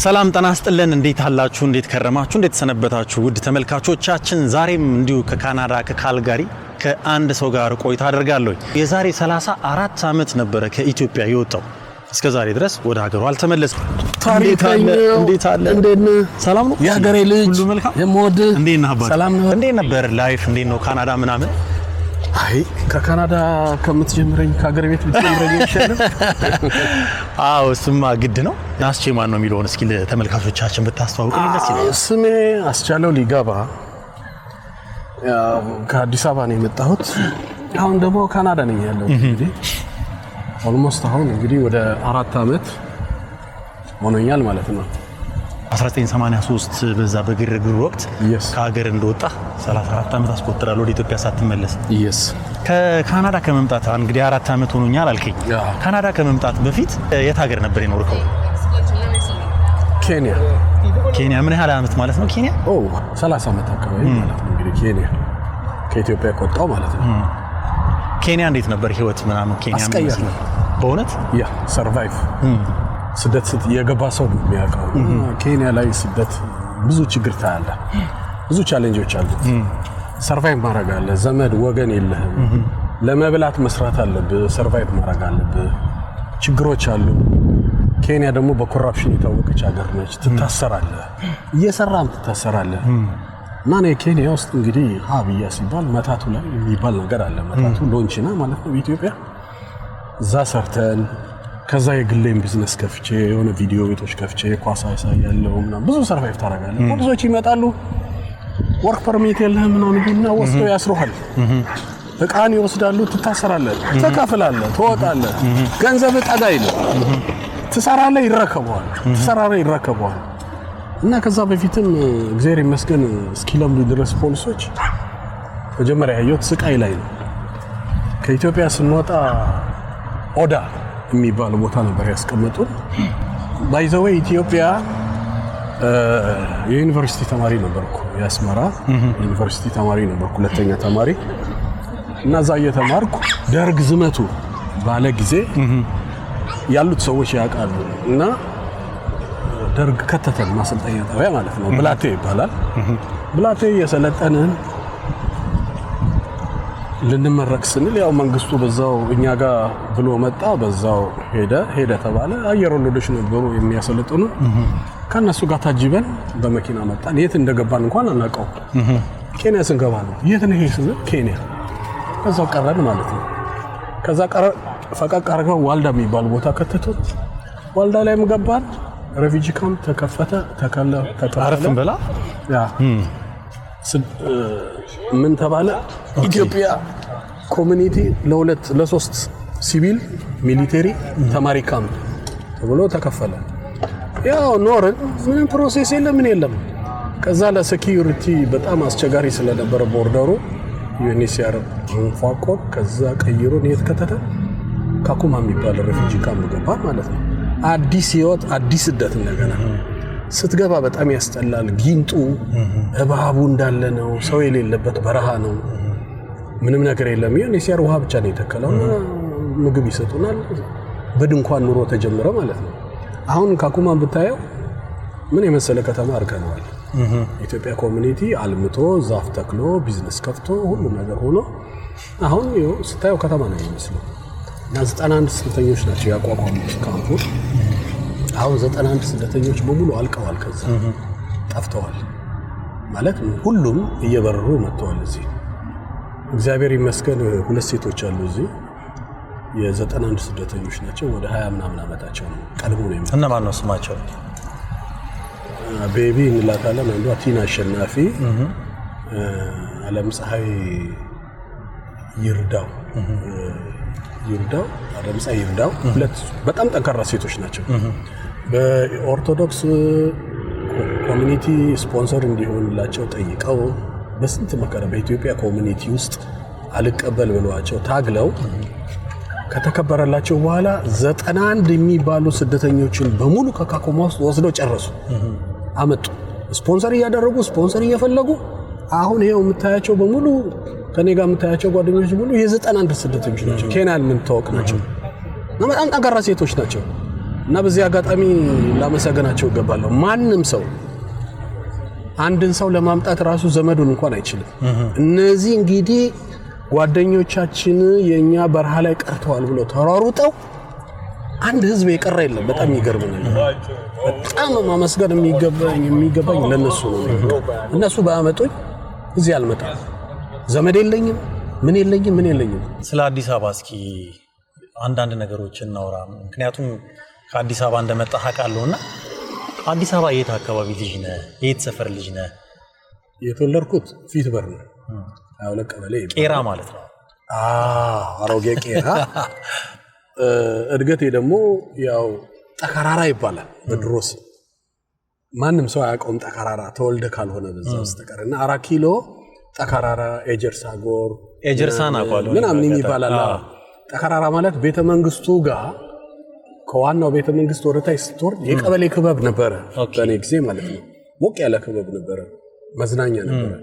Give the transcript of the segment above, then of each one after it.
ሰላም ጤና ይስጥልን እንዴት አላችሁ እንዴት ከረማችሁ እንዴት ሰነበታችሁ ውድ ተመልካቾቻችን ዛሬም እንዲሁ ከካናዳ ከካልጋሪ ከአንድ ሰው ጋር ቆይታ አደርጋለሁ የዛሬ 34 ዓመት ነበር ከኢትዮጵያ የወጣው እስከ ዛሬ ድረስ ወደ ሀገሩ አልተመለሰም እንዴት አለ ሰላም ነው ያገሬ ልጅ ሁሉ መልካም የሞድ እንዴት ነህ አባ ሰላም ነው እንዴት ነበር ላይፍ እንዴት ነው ካናዳ ምናምን አይ ከካናዳ ከምትጀምረኝ ከሀገር ቤት ብትጀምረኝ ይሻላል አዎ ስማ ግድ ነው ናስቼ ማን ነው የሚለውን እስኪ ለተመልካቾቻችን ብታስተዋውቁልኝ ደስ ይላል ስሜ አስቻለው ሊጋባ ከአዲስ አበባ ነው የመጣሁት አሁን ደግሞ ካናዳ ነኝ ያለው እንግዲህ ኦልሞስት አሁን እንግዲህ ወደ 4 አመት ሆኖኛል ማለት ነው 1983 በዛ በግርግር ወቅት ከሀገር እንደወጣ 34 አመት አስቆጥራለሁ ወደ ኢትዮጵያ ሳትመለስ yes ከካናዳ ከመምጣት እንግዲህ 4 አመት ሆኖኛል አልከኝ ካናዳ ከመምጣት በፊት የት ሀገር ነበር የኖርከው ኬንያ ምን ያህል አመት ማለት ነው ኬንያ 30 አመት አካባቢ ማለት ነው እንግዲህ ኬንያ ከኢትዮጵያ ቆጣው ማለት ነው ኬንያ እንዴት ነበር ህይወት ምናምን ኬንያ አስቀያሪ በእውነት ያ ሰርቫይቭ ስደት የገባ ሰው የሚያውቀው ኬንያ ላይ ስደት ብዙ ችግር ታያለ ብዙ ቻሌንጆች አሉ ሰርቫይቭ ማድረግ አለ ዘመድ ወገን የለህም ለመብላት መስራት አለብህ ሰርቫይቭ ማድረግ አለብህ ችግሮች አሉ ኬንያ ደግሞ በኮራፕሽን የታወቀች ሀገር ነች ትታሰራለህ እየሰራም ትታሰራለህ እና ነው ኬንያ ውስጥ እንግዲህ ሀብያ ሲባል መታቱ ላይ የሚባል ነገር አለ መታቱ ሎንቺና ማለት ነው በኢትዮጵያ እዛ ሰርተን ከዛ የግሌን ቢዝነስ ከፍቼ የሆነ ቪዲዮ ቤቶች ከፍቼ ኳስ ያሳያለሁ ምናምን ብዙ ሰርቫይቭ ታደርጋለህ ብዙዎች ይመጣሉ ወርክ ፐርሚት የለህም ምናምን እና ወስደው ያስሩሃል እቃን ይወስዳሉ ትታሰራለህ ተከፍላለህ ትወጣለህ ገንዘብ ጠጋ ይላል ትሰራለህ ይረከበዋል እና ከዛ በፊትም እግዚአብሔር ይመስገን እስኪለምዱ ድረስ ፖሊሶች መጀመሪያ ያየሁት ስቃይ ላይ ነው ከኢትዮጵያ ስንወጣ ኦዳ የሚባል ቦታ ነበር ያስቀመጡን ባይ ዘ ዌይ ኢትዮጵያ የዩኒቨርሲቲ ተማሪ ነበርኩ ያስመራ ዩኒቨርሲቲ ተማሪ ነበርኩ ሁለተኛ ተማሪ እና እዛ እየተማርኩ ደርግ ዝመቱ ባለ ጊዜ ያሉት ሰዎች ያውቃሉ እና ደርግ ከተተን ማሰልጠኛ ጣቢያ ማለት ነው ብላቴ ይባላል ብላቴ የሰለጠንን ልንመረቅ ስንል ያው መንግስቱ በዛው እኛ ጋር ብሎ መጣ በዛው ሄደ ተባለ አየር ወለዶች ነበሩ የሚያሰለጥኑ ከነሱ ጋር ታጅበን በመኪና መጣን የት እንደገባን እንኳን አናውቀው ኬንያ ስንገባ ነው የት ነው ይሄ ኬንያ ከዛው ቀረን ማለት ነው ከዛ ፈቀቅ አርገው ዋልዳ የሚባል ቦታ ከተቱ ዋልዳ ላይም ገባን ሬፊጂ ካምፕ ተከፈተ አረፍን በላ ያ ምን ተባለ ኢትዮጵያ ኮሚኒቲ ለሶስት ሲቪል ሚሊተሪ ተማሪ ካምፕ ተብሎ ተከፈለ ያው ኖርን ምን ፕሮሰስ የለም ከዛ ለሴኩሪቲ በጣም አስቸጋሪ ስለነበረ ቦርደሩ ዩኤንኤችሲአር ፋቆ ከዛ ቀይሮን የተከተተ ካኩማ የሚባል ሬፊጂ ካምፕ ገባ ማለት ነው አዲስ ህይወት አዲስ ስደት እንደገና ስትገባ በጣም ያስጠላል ጊንጡ እባቡ እንዳለ ነው ሰው የሌለበት በረሃ ነው ምንም ነገር የለም ዩኤንኤችሲአር ውሃ ብቻ ነው የተከለው ምግብ ይሰጡናል በድንኳን ኑሮ ተጀመረ ማለት ነው አሁን ካኩማን ብታየው ምን የመሰለ ከተማ አርገናል ኢትዮጵያ ኮሚኒቲ አልምቶ ዛፍ ተክሎ ቢዝነስ ከፍቶ ሁሉ ነገር ሆኖ አሁን ስታየው ከተማ ነው የሚመስለው እና 91 ስደተኞች ናቸው ያቋቋሙት ካምፑ አሁን 91 ስደተኞች በሙሉ አልቀዋል ከዛ ጠፍተዋል ማለት ሁሉም እየበረሩ መጥተዋል እዚህ እግዚአብሔር ይመስገን ሁለት ሴቶች አሉ እዚህ የ91 ስደተኞች ናቸው ወደ 20 ምናምን አመታቸው ነው ቀድሞ ነው የሚመጣው እነማን ነው ስማቸው ቤቢ እንላታለን አንዷ ቲና አሸናፊ አለም ፀሐይ ይርዳው አለም ፀሐይ ይርዳው ሁለት በጣም ጠንካራ ሴቶች ናቸው በኦርቶዶክስ ኮሚኒቲ ስፖንሰር እንዲሆንላቸው ጠይቀው በስንት መከራ በኢትዮጵያ ኮሚኒቲ ውስጥ አልቀበል ብለዋቸው ታግለው ከተከበረላቸው በኋላ 91 የሚባሉ ስደተኞችን በሙሉ ከካኩማ ውስጥ ወስደው ጨረሱ አመጡ ስፖንሰር እየፈለጉ አሁን ይሄው የምታያቸው በሙሉ ከኔ ጋር የምታያቸው ጓደኞች በሙሉ የ91 ስደተኞች ናቸው ኬንያን ምን ተወቅ ናቸው በጣም ጠንካራ ሴቶች ናቸው እና በዚህ አጋጣሚ ላመሰግናቸው ይገባል። ማንም ሰው አንድን ሰው ለማምጣት ራሱ ዘመዱን እንኳን አይችልም። እነዚህ እንግዲህ ጓደኞቻችን የኛ በረሃ ላይ ቀርተዋል ብሎ ተሯሩጠው አንድ ህዝብ የቀረ የለም። በጣም ይገርመኛል። በጣም ማመስገን የሚገባኝ ለነሱ ነው። እነሱ ባያመጡኝ እዚህ አልመጣም። ዘመድ የለኝም፣ ምን የለኝም። ስለ አዲስ አበባ እስኪ አንዳንድ ነገሮችን እናውራ። ምክንያቱም ከአዲስ አበባ እንደመጣህ አውቃለሁና አዲስ አበባ የት አካባቢ ልጅ ነህ? የት ሰፈር ልጅ ነህ? የተወለድኩት ፊት በር ነው። አውለቅ ቀበሌ ቄራ ማለት ነው። አሮጌ ቄራ። እድገቴ ደግሞ ያው ጠከራራ ይባላል። በድሮስ ማንም ሰው አያውቀውም ጠከራራ ተወልደ ካልሆነ በዛ በስተቀርና 4 ኪሎ ጠከራራ ኤጀርሳ ጎር ኤጀርሳና አቋለው ምናምን ይባላል። ጠከራራ ማለት ቤተ መንግስቱ ጋር ከዋናው ቤተ መንግስት ወረታይ ስትወርድ የቀበሌ ክበብ ነበረ። በኔ ጊዜ ማለት ነው። ሞቅ ያለ ክበብ ነበረ፣ መዝናኛ ነበረ።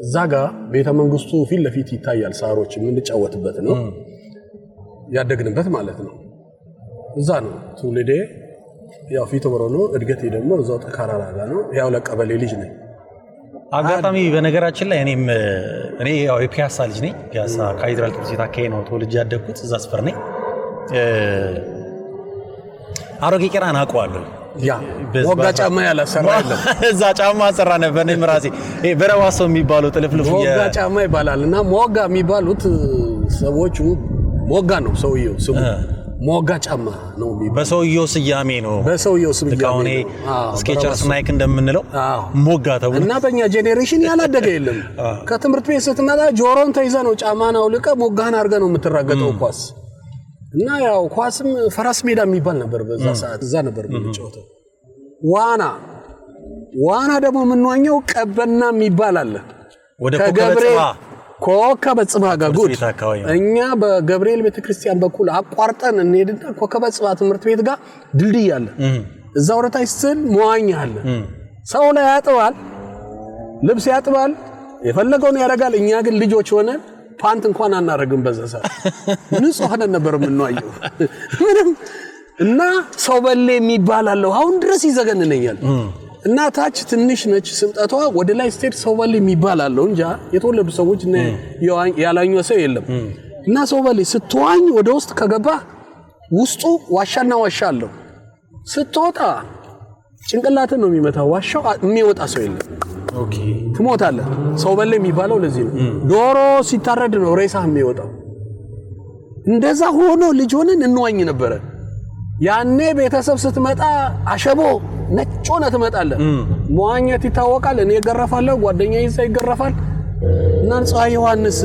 እዛ ጋር ቤተ መንግስቱ ፊት ለፊት ይታያል። ሳሮች የምንጫወትበት ነው ያደግንበት ማለት ነው። እዛ ነው ትውልዴ። ያው ፊት ወሮ ነው። እድገቴ ደግሞ እዛው ጠከራራ ጋር ነው። ያው ለቀበሌ ልጅ ነኝ። አጋጣሚ በነገራችን ላይ እኔ ያው የፒያሳ ልጅ ነኝ። ፒያሳ ካቴድራል ትምህርት ቤት አካባቢ ነው ተወልጄ ያደግኩት። እዛ ስፈር ነኝ። አሮጌ ቄራን አውቀዋለሁ። ያ ወጋ ጫማ ያላሰራ አይደለም። እዛ ጫማ አሰራ ነበር። እኔም ራሴ በረዋሶ የሚባለው ጥልፍልፍ ወጋ ጫማ ይባላልና ሞጋ የሚባሉት ሰዎቹ ሞጋ ነው ሰውየው ስሙ። ሞጋ ጫማ ነው የሚባለው በሰውየው ስያሜ ነው። በሰውየው ስም ያሜ ስኬቸርስ ናይክ እንደምንለው ሞጋ ተብሎ እና በእኛ ጄኔሬሽን ያላደገ የለም። ከትምህርት ቤት ስትመጣ ጆሮን ተይዘ ነው ጫማን አውልቀ ሞጋህን አድርገ ነው የምትራገጠው ኳስ። እና ያው ኳስም ፈራስ ሜዳ የሚባል ነበር በዛ ሰዓት። እዛ ነበር የምንጫወተው። ዋና ደግሞ የምንዋኘው ቀበና የሚባል አለ ወደ ኮከበ ጽባህ ጋር ጉድ። እኛ በገብርኤል ቤተክርስቲያን በኩል አቋርጠን እንሄድና ኮከበ ጽባህ ትምህርት ቤት ጋር ድልድይ አለ። እዛ ወረታይ ስትል መዋኛ አለ። ሰው ላይ ያጥባል፣ ልብስ ያጥባል፣ የፈለገውን ያደርጋል። እኛ ግን ልጆች ሆነን ፓንት እንኳን አናረግም። በዛ ሰዓት ንጹህ ሆነን ነበር የምንዋየው ምንም። እና ሰው በሌ የሚባል አለው አሁን ድረስ ይዘገንነኛል። እና ታች ትንሽ ነች ስምጠቷ፣ ወደ ላይ ስቴት ሰው በሌ የሚባል አለው እንጂ የተወለዱ ሰዎች እና ያላኙ ሰው የለም። እና ሰው በሌ ስትዋኝ ወደ ውስጥ ከገባ ውስጡ ዋሻና ዋሻ አለው። ስትወጣ ጭንቅላትን ነው የሚመታው። ዋሻው የሚወጣ ሰው የለም። ኦኬ ትሞታለህ። ሰው በሌ የሚባለው ለዚህ ነው። ዶሮ ሲታረድ ነው ሬሳ የሚወጣው። እንደዛ ሆኖ ልጅ ሆነን እንዋኝ ነበረ። ያኔ ቤተሰብ ስትመጣ አሸቦ ነጭ ሆነ ትመጣለህ። መዋኘት ይታወቃል። እኔ እገረፋለሁ፣ ጓደኛዬ ይገረፋል። እና ፀሐይ ዮሐንስ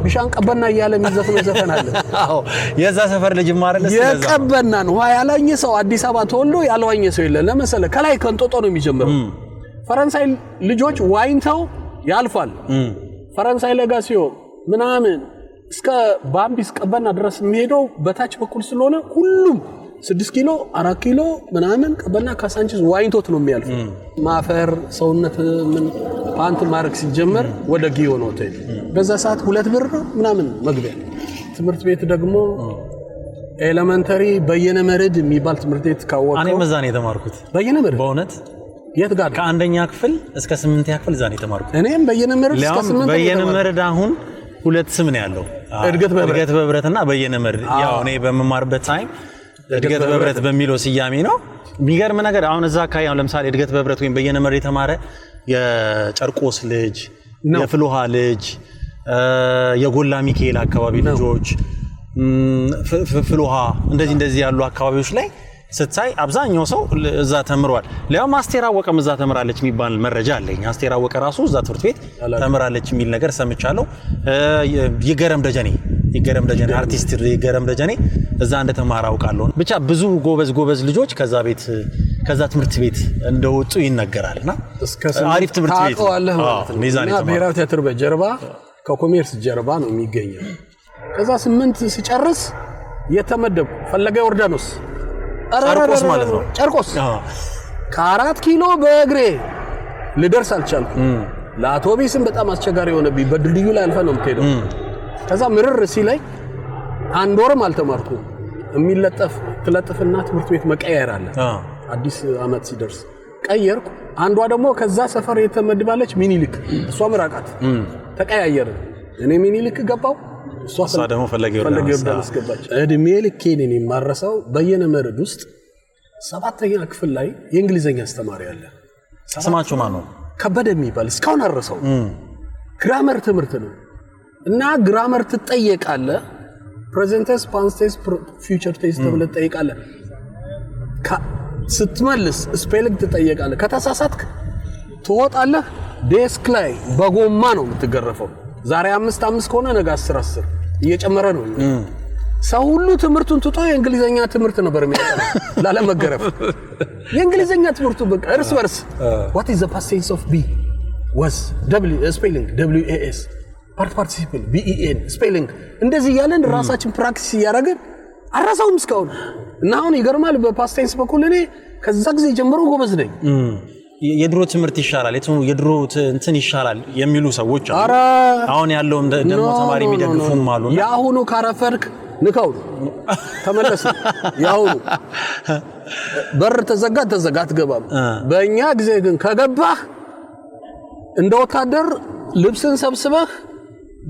ቢሻን ቀበና እያለ የሚዘፍነው ዘፈን አለ። አዎ የዛ ሰፈር ልጅ ማረለስ የቀበና ነው። ያላኘ ሰው አዲስ አበባ ተወልዶ ያልዋኘ ሰው የለ። ለምሳሌ ከላይ ከንጦጦ ነው የሚጀምረው። ፈረንሳይ ልጆች ዋኝተው ያልፋል። ፈረንሳይ ለጋሲዮ ምናምን እስከ ባምቢስ ቀበና ድረስ የሚሄደው በታች በኩል ስለሆነ ሁሉም 6 ኪሎ 4 ኪሎ ምናምን ቀበና ካሳንቺስ ዋኝቶት ነው የሚያልፍ። ማፈር ሰውነት ምን ፓንት ማርክ ሲጀመር ወደ ጊዮን ሆቴል በዛ ሰዓት 2 ብር ምናምን መግቢያ። ትምህርት ቤት ደግሞ ኤሌመንተሪ በየነ መርድ የሚባል ትምህርት ቤት ካወቀው እኔ መዛ ነው የተማርኩት። በየነ መርድ በእውነት የት ጋር? ከአንደኛ ክፍል እስከ 8ኛ ክፍል እዛ ነው የተማርኩት። እኔም በየነ መርድ እስከ 8 በየነ መርድ አሁን 2 ስም ነው ያለው። እድገት በብረትና በየነ መርድ። ያው እኔ በመማርበት ታይም እድገት በብረት በሚለው ስያሜ ነው። የሚገርም ነገር አሁን እዛ አካባቢ አሁን ለምሳሌ እድገት በብረት ወይም በየነ መርድ የተማረ የጨርቆስ ልጅ፣ የፍልውሃ ልጅ፣ የጎላ ሚካኤል አካባቢ ልጆች፣ ፍልውሃ እንደዚህ ያሉ አካባቢዎች ላይ ስታይ አብዛኛው ሰው እዛ ተምሯል። ለያው አስቴር አወቀም እዛ ተምራለች የሚባል መረጃ አለኝ። አስቴር አወቀ ራሱ እዛ ትምህርት ቤት ተምራለች የሚል ነገር ሰምቻለሁ። ይገረም ደጀኔ አርቲስት ይገረም ደጀኔ እዛ እንደተማረ አውቃለሁ። ብቻ ብዙ ጎበዝ ልጆች ከዛ ትምህርት ቤት እንደወጡ ይነገራልና አሪፍ ትምህርት ቤት ነው። ብሔራዊ ቲያትር በጀርባ ከኮሜርስ ጀርባ ነው የሚገኘው። ከዛ 8 ሲጨርስ የተመደብኩ ፈለገ ዮርዳኖስ ጨርቆስ ማለት ነው። ጨርቆስ ከ4 ኪሎ በእግሬ ልደርስ አልቻልኩም። ለአውቶቢስም በጣም አስቸጋሪ ሆነብኝ። በድልድዩ ላይ አልፈ ነው የምትሄደው። ከዛ ምርር ሲለኝ 1 ወርም አልተማርኩም። የሚለጠፍ ትለጥፍና ትምህርት ቤት መቀየር አለ አዲስ አመት ሲደርስ ቀየርኩ አንዷ ደግሞ ከዛ ሰፈር የተመድባለች ሚኒሊክ እሷ ምራቃት ተቀያየረ እኔ ሚኒሊክ ገባው እሷ ደግሞ ፈለገው አስገባች እድሜ ልኬን እኔ ማረሳው በየነ መረድ ውስጥ 7ኛ ክፍል ላይ የእንግሊዘኛ አስተማሪ አለ ስማቸው ማን ነው ከበደ የሚባል እስካሁን አረሳው ግራመር ትምህርት ነው እና ግራመር ትጠየቃለ ፕሬዘንት ቴንስ ፓስት ቴንስ ፊውቸር ቴንስ ተብለህ ትጠየቃለህ ስትመልስ ስፔሊንግ ትጠየቃለህ ከተሳሳትክ ትወጣለህ ዴስክ ላይ በጎማ ነው የምትገረፈው ዛሬ 5 ከሆነ ነገ 10 እየጨመረ ነው ሰው ሁሉ ትምህርቱን ትቶ የእንግሊዘኛ ትምህርት ነበር የሚያጠናው ላለመገረፍ የእንግሊዘኛ ትምህርቱ በቃ እርስ በርስ what is the past tense of be was spelling was participle ben spelling እንደዚህ ያለን ራሳችን ፕራክቲስ ያደረግን አራሳውም እስካሁን እና አሁን ይገርማል በፓስት ቴንስ በኩል እኔ ከዛ ጊዜ ጀምሮ ጎበዝ ነኝ የድሮ ትምህርት ይሻላል የድሮ እንትን ይሻላል የሚሉ ሰዎች አሉ አሁን ያለው ደግሞ ተማሪ የሚደግፉም አሉ ያሁኑ ካረፈርክ ንካው ተመለስ ያሁኑ በር ተዘጋ አትገባም በእኛ ጊዜ ግን ከገባህ እንደ ወታደር ልብስን ሰብስበህ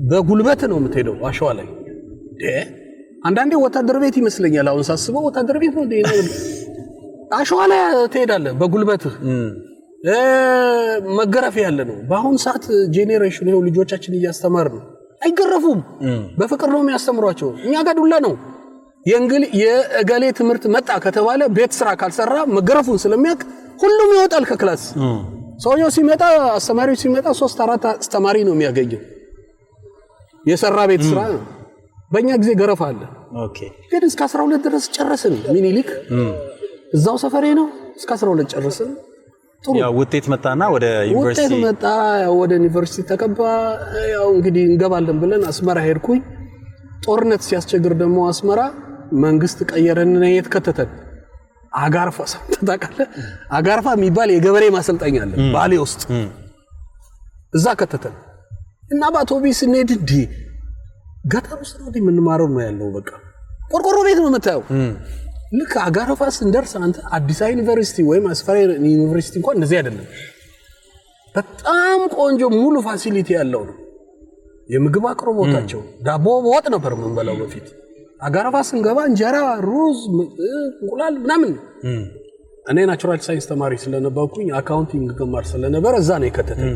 በጉልበት ነው የምትሄደው አሸዋ ላይ አንዳንዴ ወታደር ቤት ይመስለኛል አሁን ሳስበው ወታደር ቤት ነው አሸዋ ላይ ትሄዳለህ በጉልበትህ መገረፍ ያለ ነው በአሁን ሰዓት ጄኔሬሽን ይሄው ልጆቻችን እያስተማር ነው አይገረፉም በፍቅር ነው የሚያስተምሯቸው እኛ ጋር ዱላ ነው የእገሌ ትምህርት መጣ ከተባለ ቤት ስራ ካልሰራ መገረፉን ስለሚያውቅ ሁሉም ይወጣል ከክላስ ሰውየው ሲመጣ አስተማሪው ሲመጣ 3-4 አስተማሪ ነው የሚያገኘው የሰራ ቤት ስራ በእኛ ጊዜ ገረፍ አለ ኦኬ ግን እስከ 12 ድረስ ጨረስን ሚኒሊክ እዛው ሰፈሬ ነው እስከ 12 ጨረስን ያው ውጤት መጣና ወደ ዩኒቨርሲቲ መጣ ወደ ዩኒቨርሲቲ ተቀባ ያው እንግዲህ እንገባለን ብለን አስመራ ሄድኩኝ ጦርነት ሲያስቸግር ደግሞ አስመራ መንግስት ቀየረንና የተከተተን አጋርፋ ተጣቀለ አጋርፋ የሚባል የገበሬ ማሰልጠኛ አለ ባሌ ውስጥ እዛ ከተተን እና በአውቶቢስ እንሄድ ገጠር ውስጥ ነው የምንማረው ነው ያለው በቃ ቆርቆሮ ቤት ነው የምታየው ልክ አጋርፋ ስንደርስ አንተ አዲስ ዩኒቨርሲቲ ወይም አስፈራ ዩኒቨርሲቲ እንኳን እንደዚህ አይደለም በጣም ቆንጆ ሙሉ ፋሲሊቲ ያለው ነው የምግብ አቅርቦታቸው ዳቦ ወጥ ነበር የምንበላው በፊት አጋርፋ ስንገባ እንጀራ ሩዝ እንቁላል ምናምን እኔ ናቹራል ሳይንስ ተማሪ ስለነበርኩኝ አካውንቲንግ ተማሪ ስለነበር እዛ ነው የከተተኝ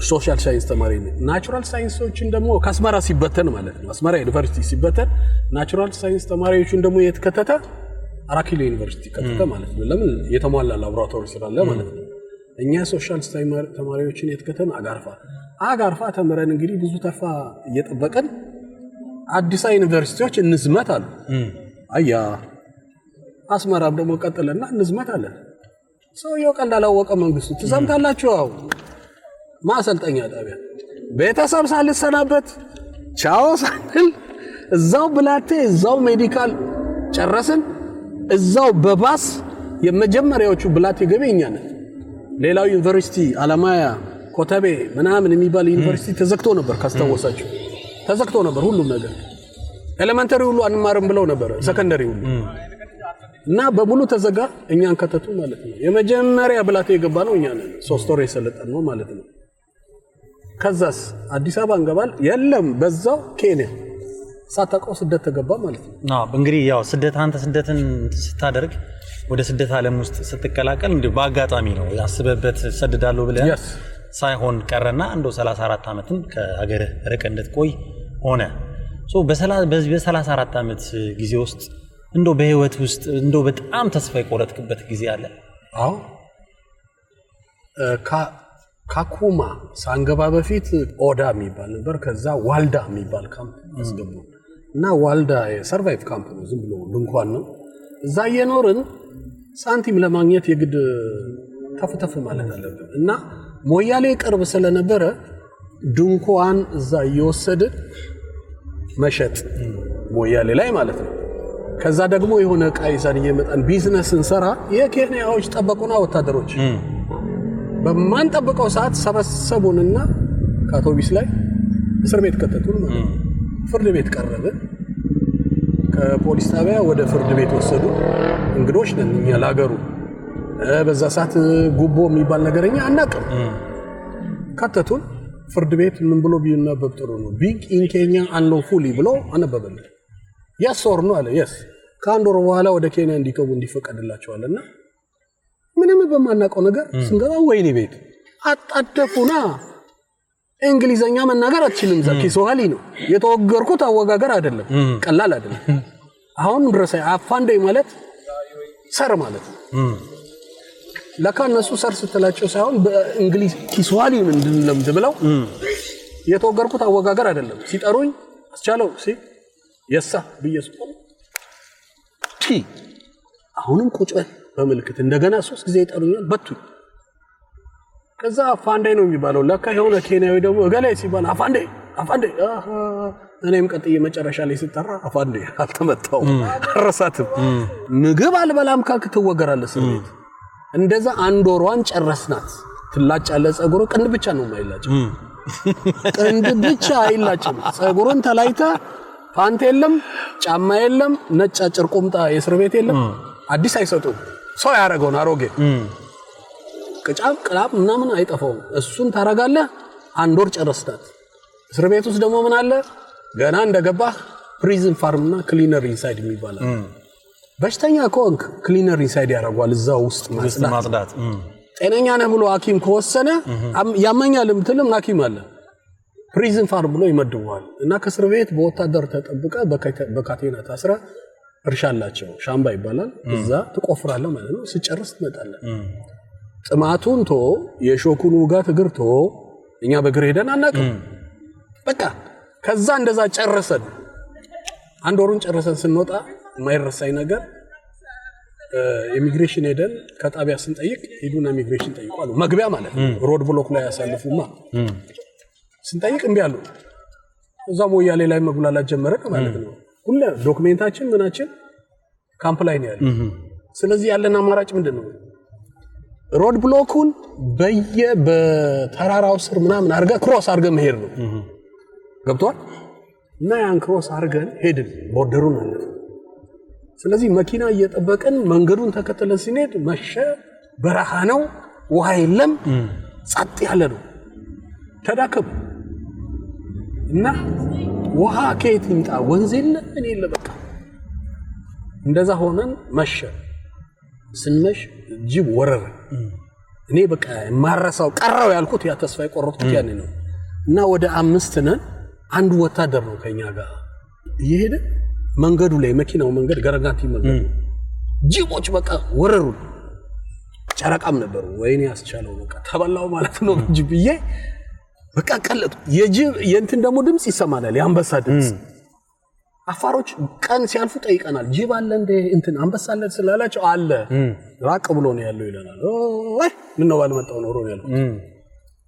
ሶሻል ሳይንስ ተማሪ ነኝ ናቹራል ሳይንሶችን ደግሞ ከአስመራ ሲበተን ማለት ነው አስመራ ዩኒቨርሲቲ ሲበተን ናቹራል ሳይንስ ተማሪዎችን ደግሞ የተከተተ አራኪሎ ዩኒቨርሲቲ ከተተ ማለት ነው ለምን የተሟላ ላቦራቶሪ ስላለ ማለት ነው እኛ ሶሻል ሳይንስ ተማሪዎችን የተከተን አጋርፋ ተመረን እንግዲህ ብዙ ተርፋ እየጠበቀን አዲስ ዩኒቨርሲቲዎች እንዝመት አሉ አያ አስመራም ደግሞ ቀጥለና እንዝመት አለ ሰውየው ቀላላወቀ መንግስቱ ተዛምታላችሁ ማሰልጠኛ ጣቢያ ቤተሰብ ሳልሰናበት ቻው ሳንል እዛው ብላቴ እዛው ሜዲካል ጨረስን እዛው በባስ የመጀመሪያዎቹ ብላቴ ገበኛ ነን ሌላው ዩኒቨርሲቲ አለማያ ኮተቤ ምናምን የሚባል ዩኒቨርሲቲ ተዘግቶ ነበር ካስተዋሳችሁ ተዘግቶ ነበር ሁሉም ነገር ኤሌመንተሪ ሁሉ አንማርም ብለው ነበር ሰከንደሪ ሁሉ እና በሙሉ ተዘጋ እኛን ከተቱ ማለት ነው የመጀመሪያ ብላቴ የገባ ነው እኛ ነን 3 ወር የሰለጠን ነው ማለት ነው ከዛስ አዲስ አበባ እንገባል የለም በዛው ኬንያ ሳታውቀው ስደት ተገባ ማለት ነው እንግዲህ ያው ስደት አንተ ስደትን ስታደርግ ወደ ስደት ዓለም ውስጥ ስትቀላቀል እንዴ በአጋጣሚ ነው ያስበበት ሰደዳለሁ ብለህ ሳይሆን ቀረና እንደው 34 አመትም ከሀገር ርቀ እንድትቆይ ሆነ በ34 አመት ጊዜ ውስጥ እንደው በህይወት ውስጥ እንደው በጣም ተስፋ የቆረጥክበት ጊዜ አለ አዎ ካኩማ ሳንገባ በፊት ኦዳ የሚባል ነበር ከዛ ዋልዳ የሚባል ካምፕ አስገቡ እና ዋልዳ የሰርቫይቭ ካምፕ ነው ዝም ብሎ ድንኳን ነው እዛ የኖርን ሳንቲም ለማግኘት የግድ ተፍተፍ ማለት አለብን እና ሞያሌ ቅርብ ስለነበረ ድንኳን እዛ እየወሰድን መሸጥ ሞያሌ ላይ ማለት ነው ከዛ ደግሞ የሆነ ዕቃ ይዘን እየመጣን ቢዝነስ እንሰራ የኬንያዎች ጠበቁና ወታደሮች በማን ጠብቀው ሰዓት ሰበሰቡንና ከአውቶቢስ ላይ እስር ቤት ከተቱን ፍርድ ቤት ቀረበ ከፖሊስ ጣቢያ ወደ ፍርድ ቤት ወሰዱ እንግዶች ነን እኛ ለሀገሩ በዛ ሰዓት ጉቦ የሚባል ነገርኛ አናውቅም ከተቱን ፍርድ ቤት ምን ብሎ ቢነበብ ጥሩ ነው ቢግ ኢን ኬንያ አንሎፉሊ ብሎ አነበበልን yes or no አለ yes ከአንድ ወር በኋላ ወደ ኬንያ እንዲገቡ እንዲፈቀድላቸዋልና ምንም በማናውቀው ነገር ስንገባ ወይኔ ቤት አጣደፉና እንግሊዘኛ መናገር አትችልም ኪስዋሂሊ ነው የተወገርኩት አወጋገር አይደለም ቀላል አይደለም አሁን ድረስ አፋንዴ ማለት ሰር ማለት ለካ እነሱ ሰር ስትላቸው ሳይሆን በእንግሊዝ ኪስዋሂሊ እንድንለምድ ብለው የተወገርኩት አወጋገር አይደለም ሲጠሩኝ አስቻለው የሳ በየስቆ አሁንም ቁጭ በመልክት እንደገና 3 ጊዜ ይጠሩኛል በቱኝ ከዛ አፋንዴ ነው የሚባለው ለካ የሆነ ኬንያዊ ደግሞ እገላይ ሲባል አፋንዴ እኔም ቀጥዬ መጨረሻ ላይ ሲጠራ አፋንዴ አልተመጣው ረሳትም ምግብ አልበላም ካልክ ትወገራለህ ስሜት እንደዛ አንድ ወሯን ጨረስናት ትላጫለ ጸጉሩ ቅንድ ብቻ ነው የማይላጭ ቅንድ ብቻ አይላጭም ጸጉሩን ተላይታ ፓንት የለም ጫማ የለም ነጭ አጭር ቁምጣ የእስር ቤት የለም አዲስ አይሰጡም ሰው ያረጋውን አሮጌ ቅጫም ቅላብ ምናምን አይጠፋውም እሱን ታረጋለህ አንድ ወር ጨረስናት እስር ቤት ውስጥ ደግሞ ምን አለ ገና እንደገባህ ፕሪዝን ፋርምና ክሊነር ኢንሳይድ የሚባል በሽተኛ ኮንክ ክሊነር ኢንሳይድ ያረጋዋል እዛው ውስጥ ማጽዳት ጤነኛ ነህ ብሎ ሐኪም ከወሰነ ያመኛል ምትልም ሐኪም አለ ፕሪዝን ፋርም ብሎ ይመድበዋል እና ከእስር ቤት በወታደር ተጠብቀ በካቴና ታስረ እርሻላቸው ሻምባ ይባላል እዛ ትቆፍራለህ ማለት ነው ሲጨርስ ትመጣለህ ጥማቱን ቶ የሾኩን ውጋት እግርቶ እኛ በእግር ሄደን አናውቅም በቃ ከዛ እንደዛ ጨረሰን አንድ ወሩን ጨረሰን ስንወጣ የማይረሳኝ ነገር ኢሚግሬሽን ሄደን ከጣቢያ ስንጠይቅ ሄዱና ኢሚግሬሽን ጠይቋሉ መግቢያ ማለት ነው ሮድ ብሎክ ላይ ያሳልፉማ ስንጠይቅ እንቢ አሉ እዛ ሞያሌ ላይ መጉላላት ጀመረ ማለት ነው ሁሉ ዶክመንታችን ምናችን ካምፕ ላይ ነው ያለው ስለዚህ ያለን አማራጭ ምንድነው ሮድ ብሎኩን በተራራው ስር ምናምን አርጋ ክሮስ አርገ መሄድ ነው ገብቷል እና ያን ክሮስ አርገን ሄድን ቦርደሩን አለፈ ስለዚህ መኪና እየጠበቀን መንገዱን ተከተለን ሲኔድ መሸ በረሃ ነው ውሃ የለም ጸጥ ያለ ነው ተዳከም እና ውሃ ከየት ይምጣ ወንዝ የለ እኔ የለ በቃ እንደዛ ሆነን መሸ ስንመሽ ጅብ ወረረ እኔ በቃ ማረሳው ቀራው ያልኩት ያ ተስፋ የቆረጥኩት ያኔ ነው እና ወደ 5 ነን አንዱ ወታደር ነው ከኛ ጋር እየሄደ መንገዱ ላይ መኪናው መንገድ ገረጋንቲ መንገድ ጅቦች በቃ ወረሩ ጨረቃም ነበሩ ወይኔ ያስቻለው በቃ ተበላው ማለት ነው ጅብዬ በቃ ቀለጡ የጅብ የእንትን ደግሞ ድምጽ ይሰማናል የአንበሳ ድምጽ አፋሮች ቀን ሲያልፉ ጠይቀናል ጅብ አለ እንደ እንትን አንበሳ አለ ስላላቸው አለ ራቅ ብሎ ነው ያለው ይለናል ወይ ምን ነው ባልመጣው ነው ሮን ያለው